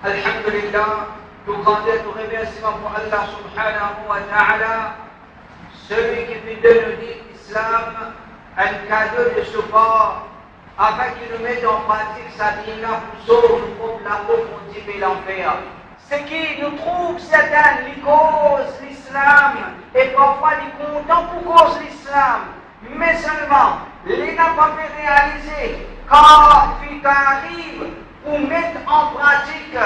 Alhamdulillah, tout grandeur, tout remerciement pour Allah subhanahu wa ta'ala, celui qui fait de nous dit l'islam un cadeau de support afin qu'il nous mette en pratique sa dîne pour sauver la profondité de l'enfer. Ce qui nous trouve certains, les causes l'islam et parfois les contents pour cause l'islam, mais seulement les n'a pas fait réaliser quand il arrive pour mettre en pratique,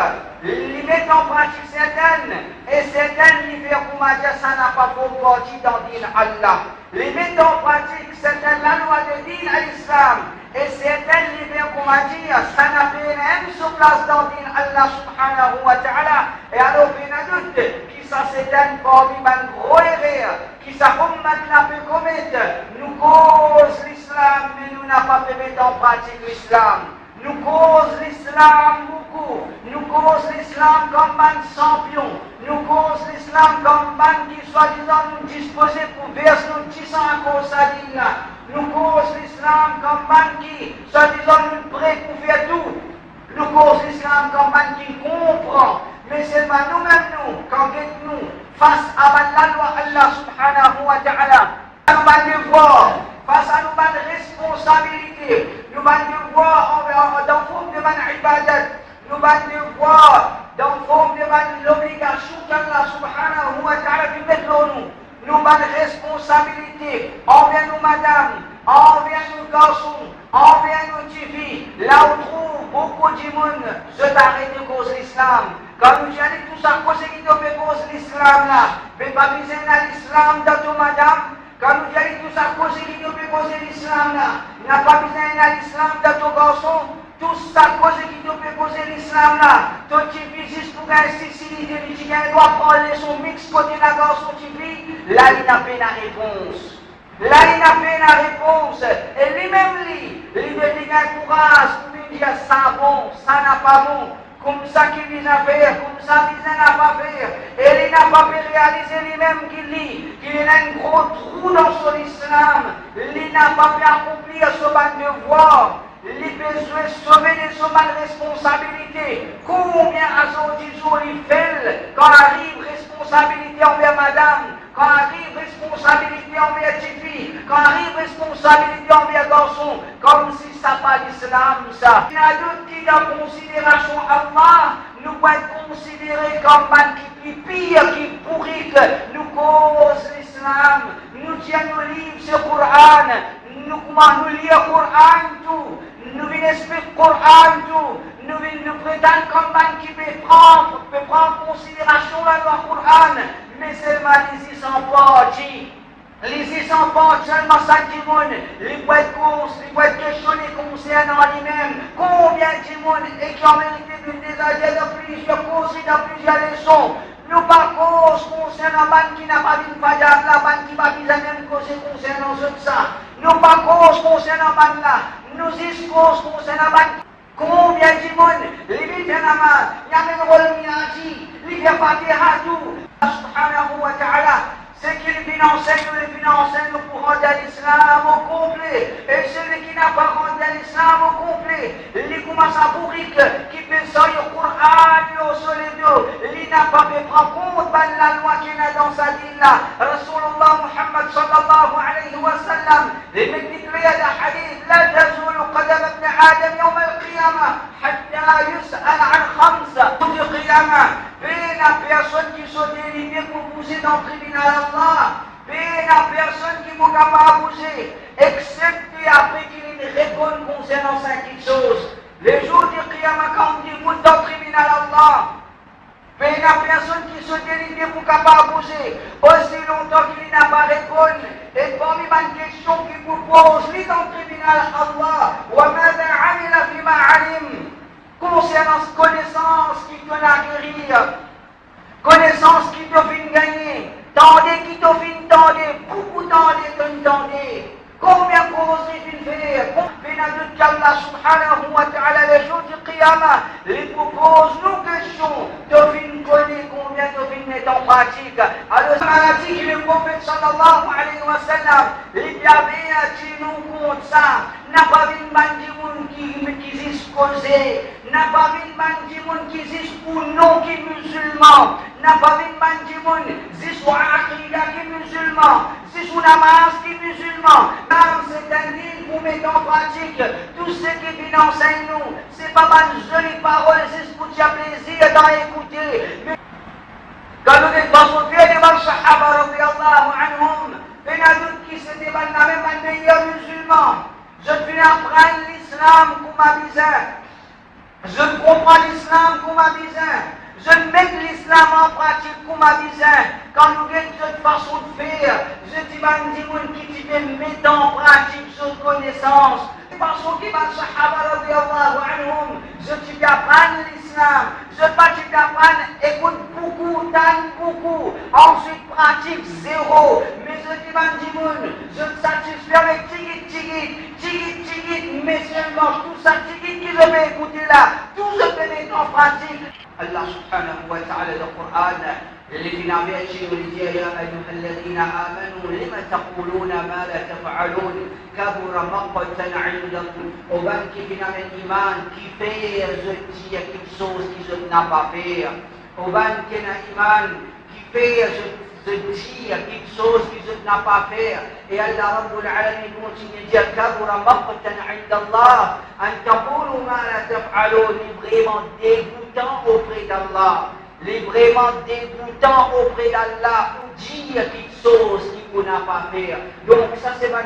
les mettre en pratique certaines, et certaines les faire pour dire ça n'a pas pour partie dans le din Allah. Les mettre en pratique certaines la loi de din à l'islam, et certaines les faire pour dire ça n'a pas même sur place dans le din Allah subhanahu wa ta'ala. Et alors il y a doute qui ça certaines parmi une gros erreur, qui ça maintenant peut commettre, nous cause l'islam, mais nous n'a pas pu mettre en pratique l'islam. Nous cause l'islam beaucoup, nous cause l'islam comme un champion, nous cause l'islam comme un qui soi-disant nous disposé pour verser nous disant à cause de nous cause l'islam comme un qui soi-disant nous prêt pour faire tout, nous cause l'islam comme un qui comprend, mais c'est pas nous-mêmes nous, quand nous face à la loi Allah subhanahu wa ta'ala, nous allons devoir, face à nos responsabilités, nous allons devoir dans forme de ibadat, nous allons devoir dans forme de l'obligation qu'Allah subhanahu wa ta'ala lui met dans nous. Nous avons responsabilité envers nous madame, envers nous garçons, envers nous filles. Là où trouve beaucoup de monde se t'arrête de cause l'islam. Quand nous disons tout ça, cause qui te fait cause l'islam là, mais pas besoin de l'islam dans tout madame. Quand nous disons tout ça, cause qui te fait cause l'islam là, il n'a pas besoin de l'islam dans tout garçon. Tout ça, cause qui te fait cause l'islam là, ton petit juste pour gagner Sicile, il doit prendre son mix côté la garçon petit. Là, il n'a pas la réponse. Là, il n'a pas la réponse. Et lui-même, il veut dire courage pour lui dire ça bon, ça n'a pas bon. Comme ça qu'il vise à faire, comme ça qu'il n'a pas faire. Et il n'a pas pu réaliser lui-même qu'il a un gros trou dans son islam. Il n'a pas pu accomplir son devoir. Les besoins sauver de son mal responsabilité. Combien à son jour il fait quand arrive responsabilité envers madame, quand arrive responsabilité envers Tifi, quand arrive responsabilité envers garçon, comme si ça pas l'islam ça. Il y a d'autres qui dans considération Allah, nous pouvons être considérés comme un qui pire, qui pourrit, nous cause l'islam, nous tiens nos livres sur le Coran, nous commençons à lire le Coran tout. Nous venons expliquer le Coran tout, nous prétendons comme un qui peut prendre en considération la loi Coran, mais seulement les y sont partis. Les y sont partis seulement ça du monde, les boîtes de course, les boîtes de questionner concernant lui-même, combien de monde et qui ont mérité de désager de plusieurs causes et de plusieurs leçons. Nous pas cause concernant ban qui n'a pas vu une faillite, la ban qui va bien même cause concernant ça. Nous pas cause concernant ban là, nous y cause concernant ban. Combien de monde, les vitamins, il y a même rôle miagi, les fatiha tout, subhanahu wa ta'ala. C'est qui les financent pour rendre l'islam au complet. Et celui qui n'a pas rendu l'islam au complet, il commence à bourrique, qui peut sortir le Coran sur les deux. Il n'a pas pu prendre compte de la loi qu'il a dans sa dîne là. Rasulullah Muhammad sallallahu alayhi wa sallam, il me dit qu'il y a des hadiths, لا تزول قدم ابن آدم يوم القيامة حتى يسأل عن خمسة. Pour le qiyamah, la personne qui sont délivrées pour pousser dans le tribunal Allah, la personne qui n'est pas à bouger, excepté après qu'il réponde concernant 5 choses. Les jours du Qiyamah, quand on dit monte dans le tribunal Allah, la personne qui se délivre pour capable bouger, aussi longtemps qu'il n'a pas répondu, et parmi les questions qu'il vous pose, lui dans le tribunal Allah, وَمَاذَا عَمِلَ فِيمَا عَلِمَ, concernant connaissance qui peut acquérir, connaissance qui te fait gagner, tendez qui te fait tendez, beaucoup tendez. Combien de causes il fait? Combien de Allah subhanahu wa ta'ala les jours du Qiyamah, il propose nos questions, te fait connaître combien te fait mettre en pratique. Alors, la maladie que le prophète sallallahu alayhi wa sallam, il y avait à nous contre ça, n'a pas vu une bande qui s'est causé, n'a pas vu de monde qui existe pour non qui musulman, n'a pas vu de monde qui existe pour Aqida qui musulman, existe pour namaz qui musulman. C'est un livre pour mettre en pratique tout ce qui vient enseigne nous. C'est pas mal jolies paroles, c'est pour faire plaisir d'en écouter. Quand nous devons faire devant le Sahaba radiallahu anhum, il y a d'autres qui se débattent même un meilleur musulman. Je vais apprendre l'islam comme ma misère. Je comprends l'islam comme ma misère. Je mets l'islam en pratique comme ma misère. Quand nous avons cette façon de faire, je dis à un qui te met en pratique cette connaissance. Façon qui va Sahaba radiallahu anhum, je te apprendre l'islam, je pas te apprendre, écoute beaucoup, tanne beaucoup, ensuite pratique zéro. Mais je dis je me satisfais avec tigit, mais seulement tout ça tigit qui je vais écouter là, tout je peux mettre en pratique. Allah subhanahu wa ta'ala le Coran. اللي في نافع شيء ولدي يا أيها الذين آمنوا لم تقولون ما لا تفعلون كبر مقتا عندكم وبان qui vient avec iman qui fait je dis quelque chose que je n'ai pas fait وبان qui n'a iman qui fait je dis quelque chose que je n'ai pas fait et Allah رب العالمين continue de dire كبر مقتا عند الله أن تقولوا ما لا تفعلون vraiment dégoûtant auprès d'Allah. Les vraiment dégoûtant auprès d'Allah pour dire quelque chose qu'il n'a pas fait. Donc ça c'est ma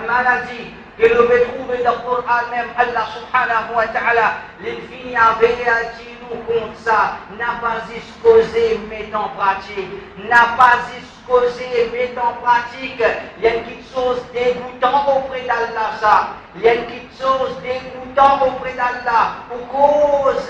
maladie que nous pouvons trouver dans le Coran même. Allah subhanahu wa ta'ala, les filles avaient dit nous contre ça, n'a pas exposé, mettre en pratique, n'a pas exposé, mettre en pratique. Il y a quelque chose dégoûtant auprès d'Allah ça. Il y a quelque chose dégoûtant auprès d'Allah pour cause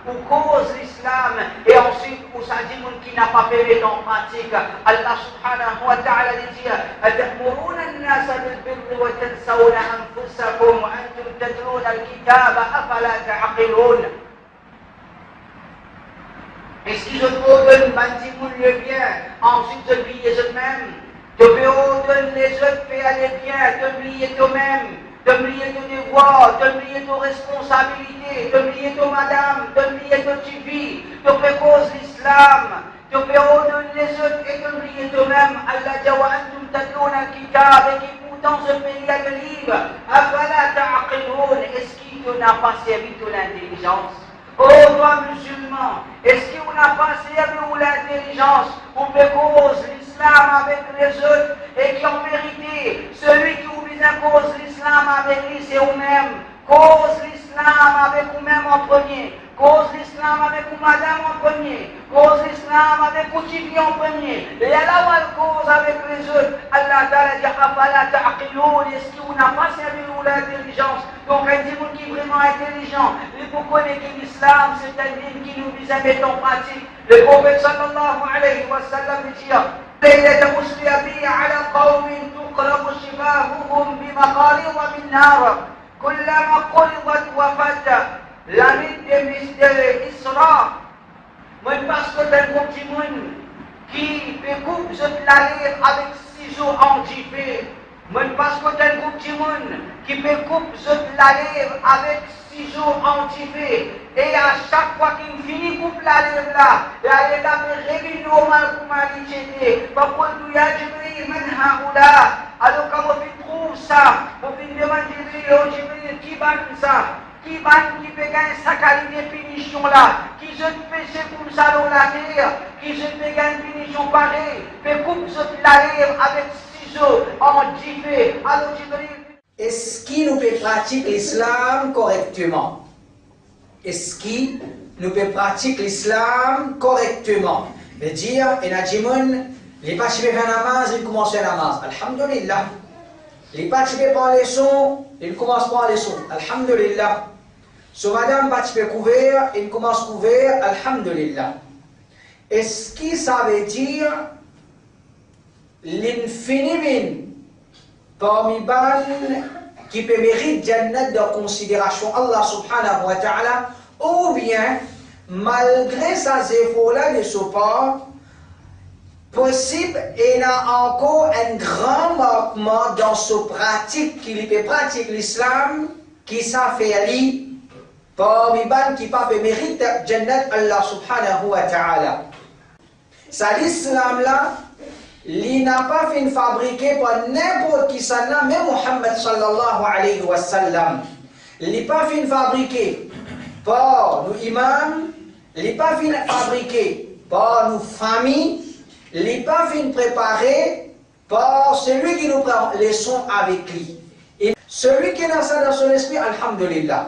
pour cause l'islam, et ensuite pour ça dit qui n'a pas fait en pratique. Allah subhanahu wa ta'ala dit أتأمرون الناس بالبر وتنسون أنفسكم وأنتم تتلون الكتاب أفلا تعقلون. Est-ce qu'ils ordonnent le bien, ensuite de briller eux-mêmes, de ordonner les autres faire les biens, de briller eux-mêmes, de briller de devoir, de briller de responsabilité, de briller de madame, de briller de TV, de précause l'islam, de ordonner les autres et de briller eux-mêmes. Allah dit wa antum tatluna al-kitab, et qui pourtant se paye le livre. Afala ta'aqilun, est-ce qu'il n'a pas servi de l'intelligence? Oh toi musulman, est-ce qu'on n'a pas servi de l'intelligence pour cause l'islam avec les autres et qui ont mérité? Celui qui oublie cause l'islam avec lui, c'est vous-même. Cause l'islam avec vous-même en premier. Cause l'islam avec vous madame en premier. Cause l'islam avec vous qui vit en premier. Et alors elle cause avec les autres. Allah Ta'ala dit Afala ta'qiloun, est-ce qu'on n'a pas servi de l'intelligence? Donc un démon qui est vraiment intelligent. Et pour connaître que l'islam c'est un livre qui nous vise à mettre en pratique. Le prophète sallallahu alayhi wa sallam dit ليلة مسري بي على قوم تقرب شفاههم بمقارض من نار كلما قرضت وفت la nuit des mystères Isra. Moi parce que c'est un groupe de monde qui découpe cette lèvre avec ciseaux antifés. Moi parce que c'est un groupe de monde qui découpe cette lèvre avec ciseaux antifés. Et à chaque fois qu'il finit coupe la lèvre là, elle est appelée normal comme elle dit. Pourquoi tu as Jibril man haoula? Alors quand on trouve ça, on demande Jibril qui va ça? Qui peut gagner sa qualité de punition là, qui se fait comme ça dans la terre, qui se fait gagner une punition pareille, fait coupe la lèvre avec ciseaux en diffé. Alors est-ce qu'il nous peut pratiquer l'islam correctement? Est-ce qu'il nous peut pratiquer l'islam correctement? C'est-à-dire, il y a des gens qui ne peuvent pas faire namaz, ils commencent à faire namaz. Alhamdulillah. Les pas qui ne peuvent pas les sons, ils commencent pas les sons. Alhamdulillah. So madame pas qui peut couvrir, ils commencent à couvrir. Alhamdulillah. Est-ce que ça veut dire l'infini parmi les qui peut mériter Jannat de considération Allah subhanahu wa ta'ala, ou bien malgré ces efforts-là de ce part, possible il y a encore un grand manquement dans ce pratique qu'il peut pratiquer l'islam qui s'en fait parmi ban qui pas mérite Jannat Allah subhanahu wa ta'ala. Ça l'islam là, il n'a pas fait fabriquer par n'importe qui ça n'a, même Muhammad sallallahu alayhi wa sallam. Il n'est pas fait fabriquer par nos imams, il n'est pas fait fabriquer par nos familles, il n'est pas fait préparer par celui qui nous prend les sons avec lui. Et celui qui a ça dans son esprit, alhamdulillah.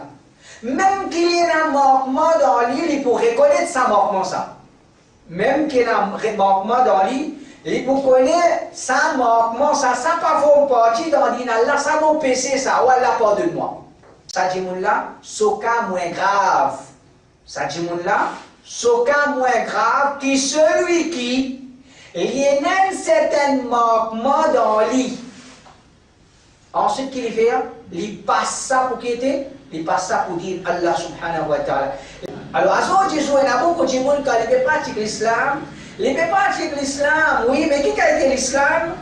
Même qu'il y ait un manquement dans lui, il peut reconnaître ça manquement ça. Même qu'il y ait un manquement dans lui, il peut connaître ça manquement ça, ça pas fort partie dans dit Allah, ça mon péché ça, ou Allah pardonne-moi. Ça dit mon là, soka moins grave. Ça dit mon là, soka moins grave que celui qui il y a un certain manquement dans lui. Ensuite, qu'il fait, il passe ça pour qui était, il passe ça pour dire Allah subhanahu wa ta'ala. Alors, à ce Jésus, il y a beaucoup de gens qui pratiquent l'islam. Les pratiquent l'islam, oui, mais qui a été l'islam?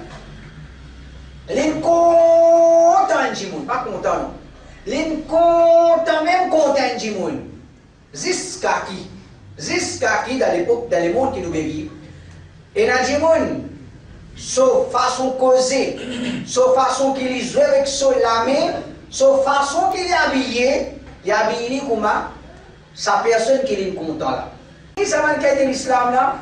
Les contents du monde, pas contents, non. Les contents, même contents du monde. Jusqu'à qui, dans l'époque, dans le monde qui nous vivons. Et dans le monde, sauf façon causée, sauf façon qu'il joue avec son lame, sauf façon qu'il est habillé comment? Sa personne qui est content là. Et ça va être l'islam là?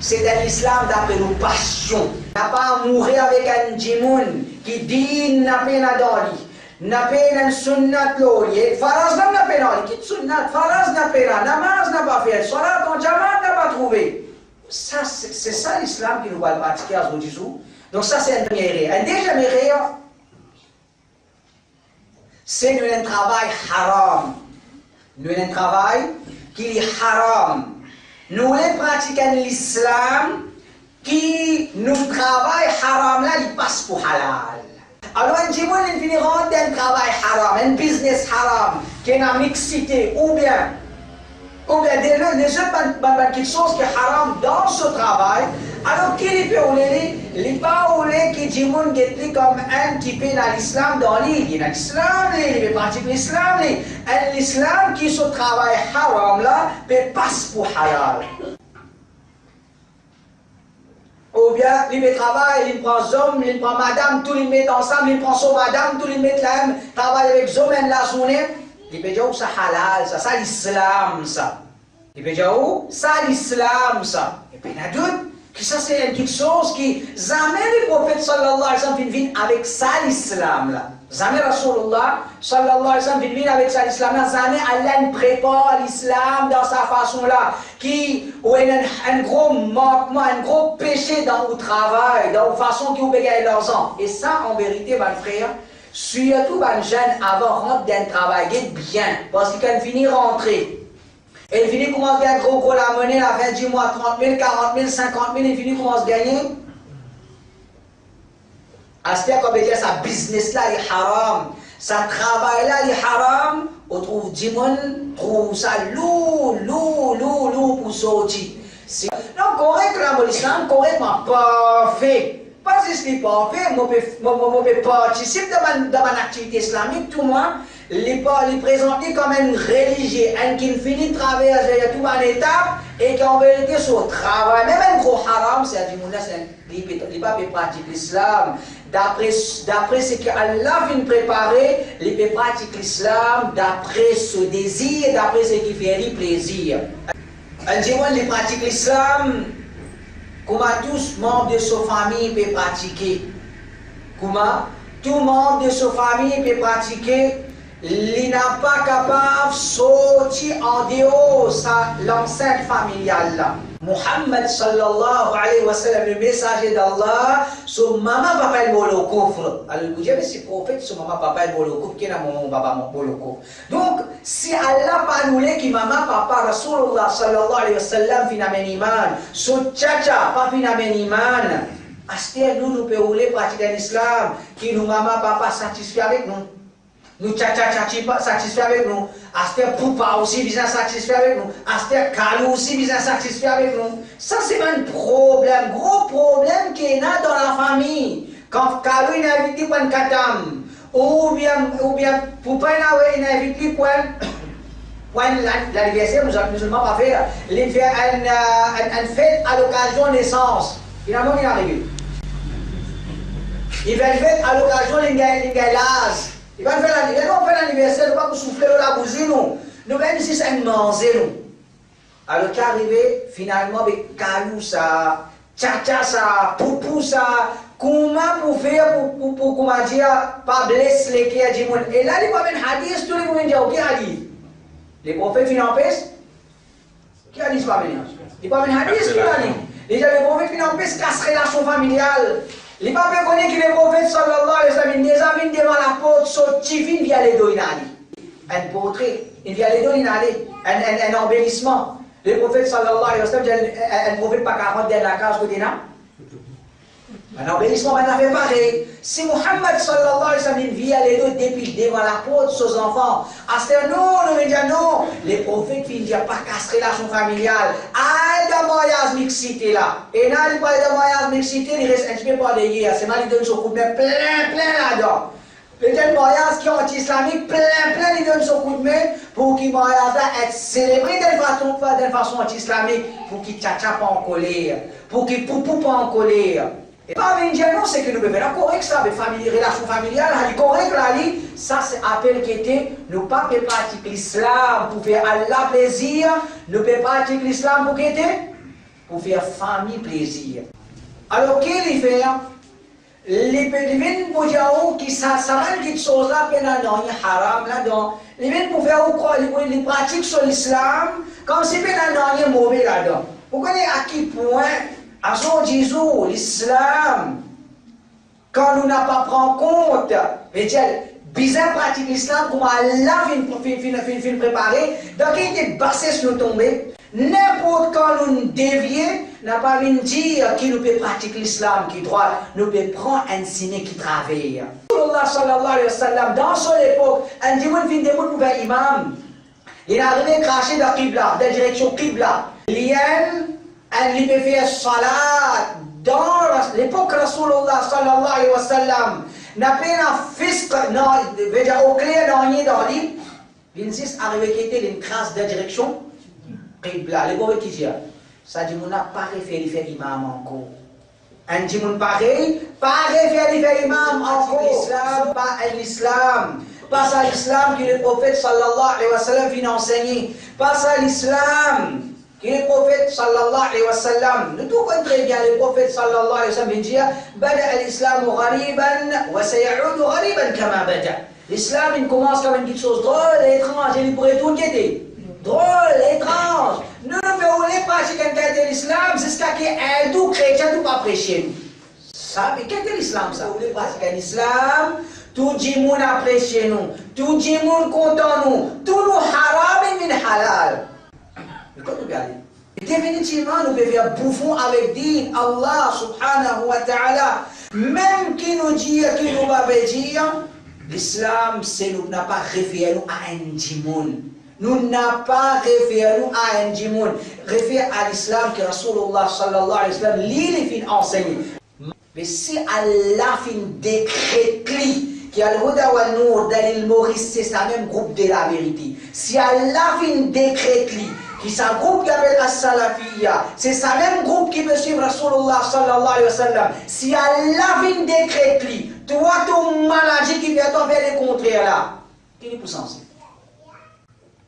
C'est dans l'islam d'après nos passions. On n'a pas à mourir avec un djimoun qui dit n'a pas dans lui. N'a pas un sunnat l'olier. Faraz n'a pas dans lui. Qui sunnat? Faraz n'a pas. Namaz n'a pas fait. Salat en jamaat n'a pas trouvé. Ça, c'est ça l'islam qui nous va pratiquer à ce jour. Donc ça c'est un premier erreur. Un deuxième erreur, c'est un travail haram. Nous un travail qui est haram. Nous les pratiquons l'islam qui nous travaille haram là, il passe pour halal. Alors un jimoun il finit rendre un travail haram, un business haram, qui est une mixité ou bien des autres quelque chose qui est haram dans ce travail. Alors qu'il peut ouler, il pas ouler qui jimoun qui est comme un qui peut dans l'islam dans l'île. Il y a l'islam, il pratique l'islam, l'islam qui se travaille haram là, peut passer pour halal. Ou bien, il travaille, il prend homme, il prend madame, tout il met ensemble, il prend son madame, tout il met là, travaille avec homme la journée. Il peut dire ça halal, ça l'islam ça. Il peut dire ça l'islam ça. Et puis il y a d'autres qui ça c'est quelque chose qui jamais le prophète sallallahu alayhi wa sallam vient avec ça l'islam là. Jamais Rasulullah sallallahu alayhi wa sallam vient avec ça l'islam là. Jamais Allah prépare l'islam dans sa façon là. Qui ou un gros manquement, un gros péché dans le travail, dans la façon qu'ils ont gagné l'argent. Et ça en vérité, mon frère, surtout les jeunes avant de rentrer dans le travail, bien. Parce qu'ils quand finissent rentrer. Et ils finissent commencer à gagner gros la monnaie, la fin du mois, 30 000, 40 000, 50 000, ils finissent commencer à gagner. À ce qu'on veut dire, sa business là, il est haram. Sa travail là, il est haram. On trouve Dimon, trouve ça lourd pour sortir. Donc, correct là, l'islam, correctement parfait. Pas juste parfait, moi, je participe dans mon activité islamique, tout moi. Les présenter comme un religieux, un qui finit de traverser toute une étape et qui en vérité sur le travail, même un gros haram, c'est-à-dire qu'il pas pratique l'islam. D'après ce qu'Allah vient préparer, il peut pratiquer l'islam d'après ce désir, d'après ce qui fait lui plaisir. Un djimoun il pratique l'islam, comment tous membres de sa famille peuvent pratiquer. Comment tout membre de sa famille peut pratiquer. Il n'a pas capable de sortir en dehors de l'enceinte familiale là. Muhammad sallallahu alayhi wa sallam, le messager d'Allah, son maman papa est mort au coffre. Alors vous dites, c'est prophète, son maman papa est mort au coffre, qui est mon papa mort au coffre. Donc, si Allah pas nous qui maman papa Rasulullah sallallahu alayhi wa sallam finalement iman, son tchacha pas finalement iman, à nous pouvons pratiquer l'islam, qui nous maman papa satisfait avec nous. Nous tcha satisfait avec nous. Aster Poupa aussi bien satisfait avec nous. Aster Kalou aussi bien satisfait avec nous. Ça c'est un problème, gros problème qui est là dans la famille. Quand Kalou il a invité pour un katam, ou bien pour pas une invité pour l'anniversaire, nous musulmans pas faire, il fait une fête à l'occasion de naissance. Finalement, il arrive. Il fait une fête à l'occasion de l'âge. Il va faire l'anniversaire, il va pas souffler la bousine, nous même ici, c'est un manger. Alors, qui est arrivé, finalement, avec Kalou, ça, Tcha-tcha, ça, Poupou, ça, comment pour faire, pour comment dire, pas blesser les qui a dit, et là, il va mettre hadith, tous les moments, qui a dit? Les prophètes finissent en paix? Qui a dit pas venir? Il va mettre hadith, qui a dit? Les prophètes finissent en paix, casse relation familiale. Les papes connaissent que les prophètes, sallallahu alayhi wa sallam, ils avaient devant la porte, sorti, fin via les dos, un portrait, il via les dos, un embellissement. Le prophète sallallahu alayhi wa sallam, un prophète pas 40 dans la case côté là. Un embellissement, on a fait pareil. Si Muhammad sallallahu alayhi wa sallam vient les deux depuis devant la porte ses enfants, à ce non, nous dire non. Les prophètes ne disent pas casser relation familiale. Ah, il y a moyen de mixité là. Et là, il n'y a pas de moyen de mixité, il reste un petit peu pas de hier. C'est mal, il donne son coup de main plein là-dedans. Les moyens qui ont islamique, plein, ils donnent son coup de main pour qu'ils être célébrés d'une façon anti-islamique, pour qu'ils tcha-tcha pas en colère, pour qu'ils poupou pas en colère. Et pas venir non, c'est que nous devons faire correct ça, avec relation familiale, correct là, ça c'est appel qui était, nous ne pouvons pas pratiquer l'islam pour faire Allah plaisir, nous ne pouvons pas pratiquer l'islam pour qu'était, pour faire famille plaisir. Alors, qu'est-ce qu'il fait? Les vins pour dire qui ça même quelque chose là dans les haram là-dedans. Les vins pour faire les pratiques sur l'islam comme si dans les mauvais là-dedans. Vous connaissez à quel point à son disons l'islam quand nous n'a pas prend compte, mais bizarre pratique l'islam comme Allah vient préparer donc il est basé sur nous tomber. N'importe quand nous dévier, n'a pas vu dire qu'il nous peut pratiquer l'islam qui droit, nous peut prendre un signe qui travaille. Allah sallallahu alayhi wa sallam, dans son époque, un démon vient de pour faire imam. Il est arrivé à cracher dans la Qibla, dans la direction Qibla. Il peut faire salat. Dans l'époque Rasulullah sallallahu alayhi wa sallam, n'a pas un fisc, non, veut dire au clair, dans l'île. Il insiste à arriver qui était une crasse de direction. Qibla, les pauvres qui disent, ça dit, on n'a pas référé faire imam encore. Un dit, on pareil, pas référé faire imam encore. L'islam, pas l'islam. Pas ça l'islam que le prophète sallallahu alayhi wa sallam vient enseigner. Pas ça l'islam que le prophète sallallahu alayhi wa sallam. Nous tout comprenons bien, le prophète sallallahu alayhi wa sallam vient dire, Bada l'islam ghariban wa sayaudu ghariban kama bada. L'islam, il commence comme une petite chose drôle et étrange, et il pourrait tout quitter. Drôle, étrange. Nous ne voulons pas pratiquer l'islam jusqu'à ce qu'un tout chrétien ne pas prêcher. Ça, mais qu'est-ce que l'islam ça? Vous voulez pratiquer l'islam, tout le monde apprécie nous, tout le monde content nous, tout nous haram et min halal. Mais quand nous regardons, définitivement nous devons faire bouffon avec din Allah subhanahu wa ta'ala. Même qui nous dit, qui nous va dire, l'islam, c'est nous n'a pas référé à un djimoun. Nous n'avons pas référé à un djimoun. Référé à l'islam que Rasulullah sallallahu alayhi wa sallam l'île enseigne. Mais si Allah fin décrète qui a le Huda wa Nour dans l'île Maurice, c'est ça même groupe de la vérité. Si Allah fin décrète qui c'est un groupe qui appelle As-Salafiyya, c'est ça même groupe qui peut suivre Rasulullah sallallahu alayhi wa sallam. Si Allah fin décrète toi ton maladie qui vient faire le contraire là, qui est pour sensé?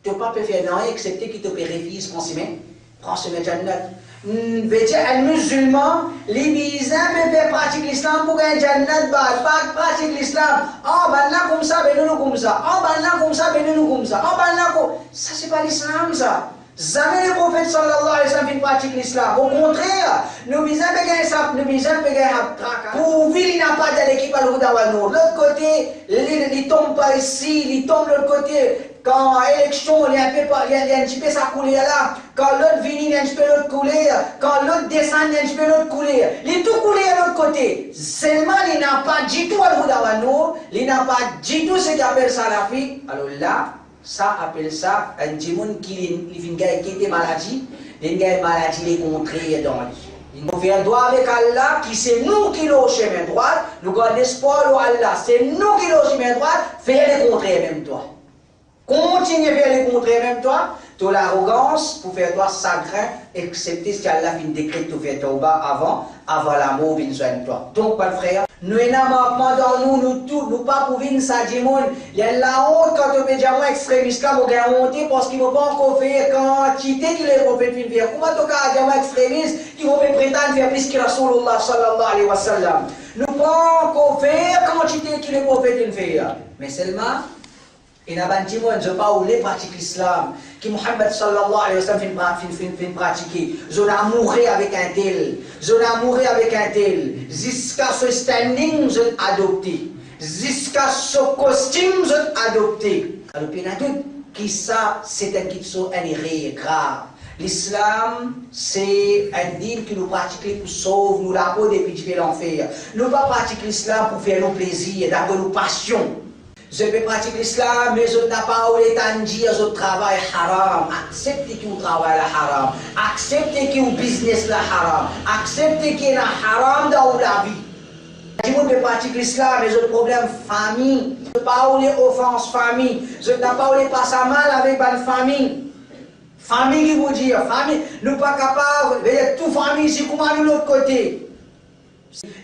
Tu ne peux pas faire rien excepté qu'il te périfise, prends ce Jannat. Veut dire, un musulman, les bisans peuvent pratiquer l'islam pour gagner Jannat, pas pratiquer l'islam. Oh, ben là comme ça, ben nous comme ça. Oh, ben là comme ça, ben nous comme ça. Oh, ben là comme ça. C'est pas l'islam ça. Jamais le prophète sallallahu alayhi wa sallam pratique l'islam. Au contraire, nous bisans peuvent gagner ça, nous bisans peuvent gagner ça. Pour vivre, il n'a pas de l'équipe à l'Huda wa Nour. L'autre côté, il ne tombe pas ici, il tombe de l'autre côté. Quand l'élection, il y a un petit peu sa couleur là. Quand l'autre vient, il y a un petit peu l'autre couleur. Quand l'autre descend, il y a un petit peu l'autre couleur. Il est tout coulé à l'autre côté. Seulement, il n'a pas du tout Al-Huda wa Nour. Il n'a pas du tout ce qu'il appelle Salafi. Alors là, ça appelle un djimoun qui était maladie. Il y a une maladie, les contrées dans lui. Nous faisons droit avec Allah, qui c'est nous qui l'avons chemin droit. Nous avons l'espoir à Allah, c'est nous qui l'avons chemin droit. Fais les contraires même toi. Continue à faire les contraires même toi. Tu as l'arrogance pour faire toi sacré, excepté si Allah fin décret de faire toi avant la mort vient soigner toi. Donc, pas frère, nous avons dans nous tous, nous pas pour venir ça du monde. Il y a la honte quand on peut dire moi extrémiste, quand on a honte parce qu'il ne vont pas encore faire quantité qu'il est prophète fin faire. Comment tu as dire moi extrémiste qui vont prétendre faire plus que Rasulullah sallallahu alayhi wa sallam. Nous pas encore faire quantité qu'il est prophète fin faire. Mais seulement, il y a des gens qui ne pas où les pratiques l'islam, qui Muhammad sallallahu alayhi wa sallam fait pratiquer. Ils ont amouré avec un tel, ils ont amouré avec un tel. Jusqu'à ce standing, ils ont adopté. Jusqu'à ce costume, ils ont adopté. Alors, il y a tout qui ça, c'est un qui sont un erreur grave. L'islam, c'est un dîme qui nous pratique pour sauver nous la peau depuis l'enfer. Nous ne pas pratiquer l'islam pour faire nos plaisirs, d'avoir nos passions. Je peux pratiquer l'islam, mais je n'ai pas oublié de dire que je travaille haram. Acceptez que vous travaillez la haram. Acceptez que vous business la haram. Acceptez qu'il y a haram dans la vie. Je ne peux pratiquer l'islam, mais j'ai un problème famille. Je n'ai pas oublié offense famille. Je n'ai pas oublié passer mal avec ma famille. Famille qui vous dit, famille, nous ne sommes pas capables de toute famille ici, comment de l'autre côté.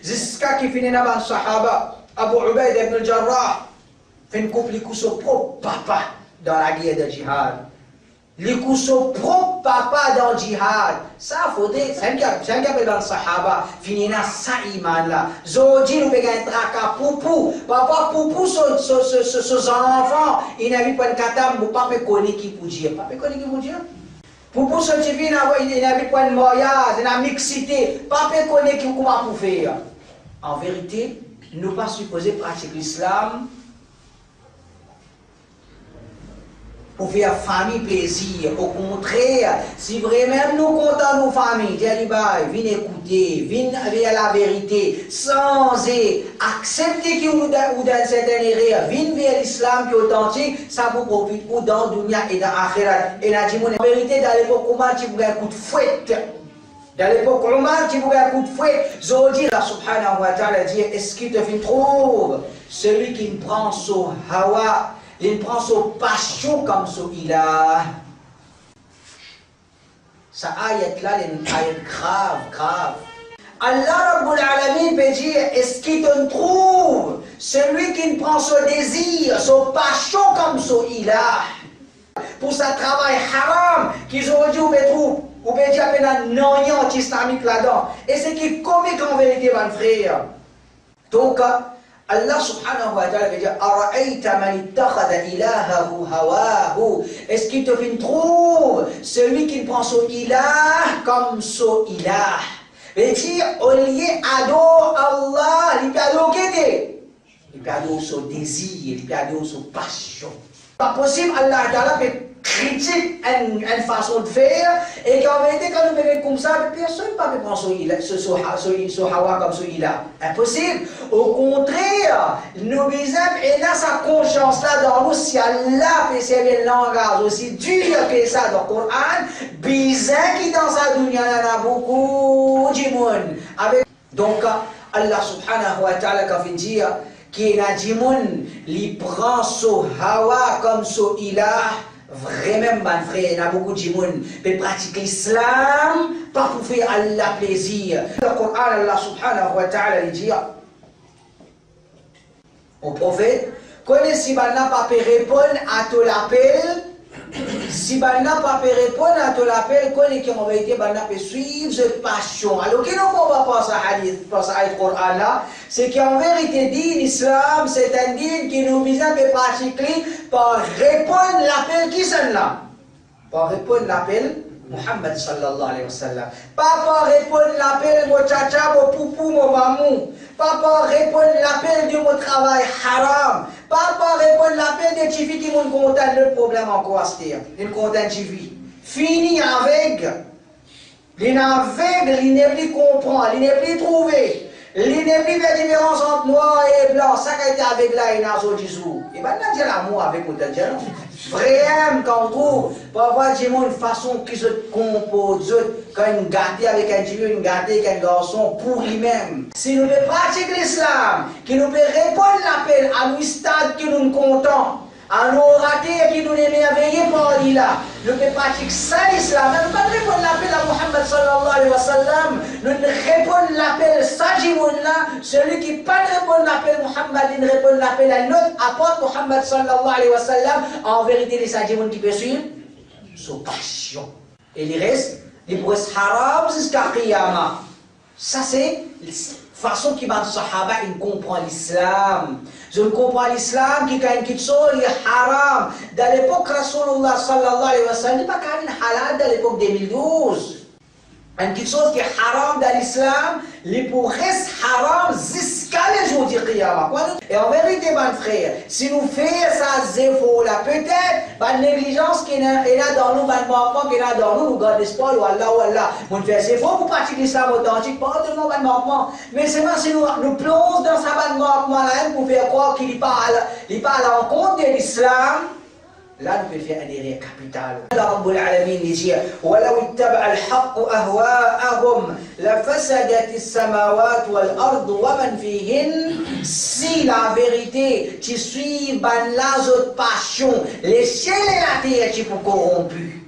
Jusqu'à qui finit dans le Sahaba, Abu Ubaid ibn al-Jarrah. Fait une couple, les coups son propre papa dans la guerre de djihad. Les coups son propre papa dans le djihad. Ça, faudrait, c'est un gars dans le Sahaba, finir dans sa iman là. Zodi, nous payons un tracas poupou. Papa poupou, son enfant, il n'a vu pas de katam, vous pas connaître qui pour dire. Pas connaître qui pour dire. Poupou, son petit il n'a vu pas de mariage, il n'a mixité. Pas connaître qui pour faire. En vérité, nous ne pas supposés pratiquer l'islam pour faire famille plaisir. Au contraire, si vraiment nous comptons nos familles, viens écouter, viens vers la vérité, sans accepter que vous dans certaines erreurs, viens vers l'islam qui est authentique, ça vous profite ou dans le dunya et dans l'akhirat. Et la vérité, dans l'époque Omar, tu vous un coup de fouette. Dans l'époque Omar, tu vous un coup de fouette. Zodi, Allah subhanahu wa ta'ala dit, est-ce qu'il te fait trouve celui qui me prend son hawa, il prend son passion comme son ilah. Ça ayat là, c'est une ayat grave. Allah Rabbul Alamin peut dire, est-ce qu'il te trouve celui qui prend son désir, son passion comme son ilah. Pour sa travail haram, qu'ils auraient dit, ou peut dire, non, anti-islamique là-dedans. Et c'est qui est comique en vérité, mon frère. Donc, Allah subhanahu wa ta'ala veut dire Ara'ayta man ittakhadha ilahahu hawahu. Est-ce qu'il te fait trouve celui qui prend son ilah comme son ilah? Veut dire au lieu ado Allah, il peut ado qu'était. Il peut ado son désir, il peut ado son passion. Pas possible Allah ta'ala peut critique une façon de faire et qu'en vérité quand nous venons comme ça personne ne peut prendre son hawa comme son ilah. Impossible. Au contraire, nous besoin et là sa conscience là dans nous si Allah peut servir le langage aussi dur que ça dans le Coran, besoin qui dans sa dunya il y en a beaucoup de monde. Donc Allah subhanahu wa ta'ala quand il dit qu'il y a des gens qui prend son hawa comme son ilah. Vraiment, mon frère, il y a beaucoup de gens qui pratiquent l'islam, pas pour faire Allah plaisir. Le Coran, Allah subhanahu wa ta'ala, il dit au prophète, si vous n'a pas pu répondre à ton appel, si vous n'a pas pu répondre à ton appel, qui en vérité, vous n'a pas suivre cette passion. Alors, qui n'ont pas pensé à hadith, pensé à Coran là, c'est qu'en vérité, dit l'islam, c'est un dîme qui nous vise à pratiquer par répondre l'appel qui sont là. Par répondre l'appel, Muhammad sallallahu alayhi wa sallam. Pas par répondre l'appel, mon tchacha, mon poupou, mon mamou. Pas par répondre l'appel de mon travail haram. Pas par répondre l'appel des filles qui m'ont content le problème encore à ce dire. Ils content filles. Fini avec. Il n'est plus comprendre, il n'est plus trouver. Il n'est plus la différence entre noir et blanc. Ça qui a été avec là, il n'a pas dit. Et bien, il a dit l'amour avec mon tel. Vraiment, quand on trouve, parfois, j'ai une façon qui se compose, quand une gâtée avec un Dieu, une gâtée avec un garçon, pour lui-même. Si nous pratiquons l'islam, qui nous peut répondre l'appel à nous stade que nous comptons, à nos ratés qui nous émerveillés par là, nous pouvons pratiquer ça l'islam. Nous ne pouvons pas répondre l'appel à Muhammad sallallahu alayhi wa sallam. Nous répondons l'appel Sajimoun-là. Celui qui ne peut pas répondre l'appel Muhammad, il répond l'appel à notre apôtre Muhammad sallallahu alayhi wa sallam. En vérité, les Sajimoun qui peuvent suivre, sont passion. Et les restes, les brosses haram jusqu'à Qiyamah. Ça, c'est la façon qui m'a dit Sahaba, il comprend l'islam. Je comprends l'islam qui, quand il quitte ça, il est haram. Dans l'époque, Rasulullah sallallahu alayhi wa sallam, il n'est pas halal dans l'époque 2012. Une quelque chose qui est haram dans l'islam, les pour reste haram jusqu'à les jours du Qiyamah. Et en vérité, mon frère, si nous faisons ça zéro là, peut-être, la négligence qui est là dans nous, le manquement qui est là dans nous, nous gardons l'espoir, ou Allah. On fait zéro pour pratiquer l'islam authentique, pas tellement le manquement. Mais c'est moi, si nous plongeons dans ça, le manquement là, pour faire croire qu'il n'est pas à l'encontre de l'islam, là, nous pouvons faire un erreur capitale. Allah Rabbul Alamin dit وَلَوْ اتَّبَعَ الْحَقُّ أَهْوَاءَهُمْ لَفَسَدَتِ السَّمَاوَاتُ وَالْأَرْضُ وَمَنْ فِيهِنْ. Si la vérité, tu suis la autre passion, les ciels et la terre, tu peux corrompu.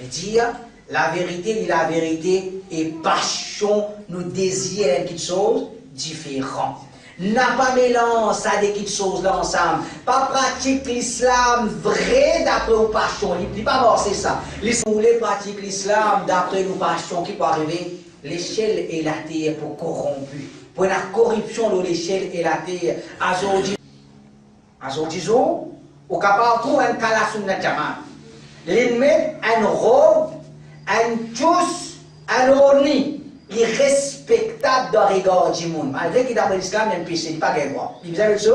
Et dire, la vérité et passion, nous désirons quelque chose différent. N'a pas mélange ça des petites choses là ensemble. Pas pratique l'islam vrai d'après nos passions. Il n'est pas mort, c'est ça. Si vous voulez pratiquer l'islam d'après nos passions, qui peut arriver, l'échelle et la terre pour corrompu. Pour la corruption de l'échelle et la terre. Aujourd'hui, au capable de trouver un kalasum de jama. Il met un robe, un tous, un orni. Irrespectable de regard du monde. Malgré qu'il d'après l'islam, il n'est pas gagné. Il vous avez ça?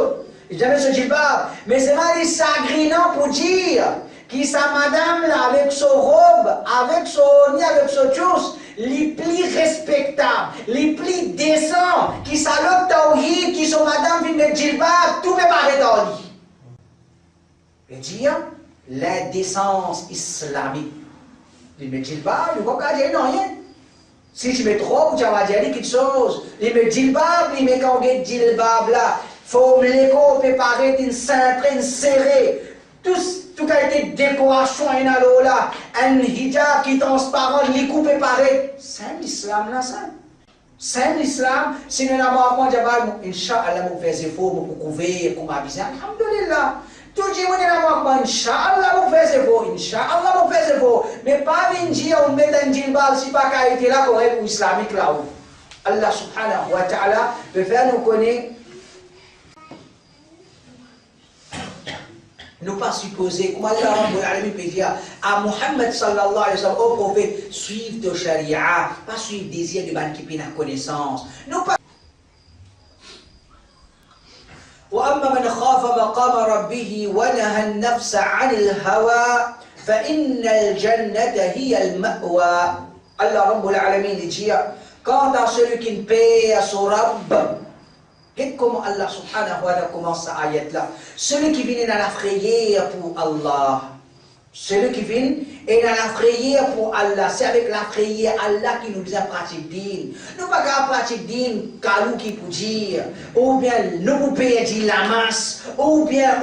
Il vous avez ce djilbab. Mais c'est mal sagrinant pour dire que sa madame là, avec son robe, avec son orni, avec son tous, les plus respectables, les plus décents, qui saluent Tawhid, qui sont madame vient de djilbab, tout me paraît dans lui. Et dire l'indécence islamique. Il me djilbab, il ne va pas dire rien. Si je me trompe, tu vas dire quelque chose. Il me djilbab, il me quand on djilbab là, faut me l'écho préparer une cintrine serrée. Tout a été décoration là, un hijab qui est transparent, les coups préparés. C'est l'islam là, ça. C'est l'islam. Si nous n'avons pas de Inch'Allah, nous faisons faux, nous couvrir, comme aviser. Alhamdulillah. Tout le monde est là, Inch'Allah, vous faites beau, Inch'Allah, vous faites beau. Mais pas venir dire, on met un djilbab, si pas qu'à être là, correct ou islamique là-haut. Allah subhanahu wa ta'ala peut faire nous connaître. Nous pas supposer, comme Allah Rabbul Alamin peut dire à Muhammad sallallahu alayhi wa sallam, au prophète, suivre de charia, pas suivre désir de banquier la connaissance. Nous pas. وأما من خاف مقام ربه ونهى النفس عن الهوى فإن الجنة هي المأوى. الله رب العالمين dit quant à celui qui ne paie à son Rabb, comment Allah subhanahu wa ta'ala commence cette ayat là, celui qui vient dans la prière pour Allah, celui qui vient et dans la prière pour Allah, c'est avec la prière Allah qui nous dit pratiquer. Nous pas qu'à pratiquer calou qui peut dire, ou bien nous pouvons dire la masse, ou bien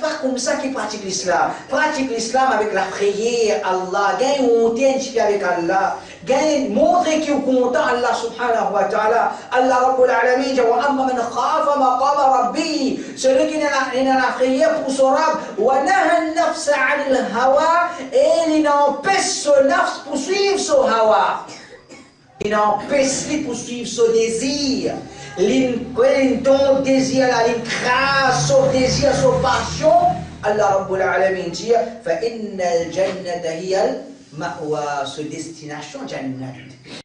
pas comme ça qui pratique l'islam. Pratique l'islam avec la prière Allah, gagne honte avec Allah, gagne montrer qu'il est content Allah subhanahu wa ta'ala. Allah Rabbul Alamin dit wa amma man khafa maqama rabbi, celui qui est dans la prière pour son Rabb, wa naha an-nafsa 'anil hawa, et il empêche son nafs pour suivre son hawa. Il empêche lui pour suivre son désir. Ton désir, l'écrase son désir, son passion. Allah Rabbul Alamin dit fa inna al-jannata hiya al-ma'wa, sa destination jannat.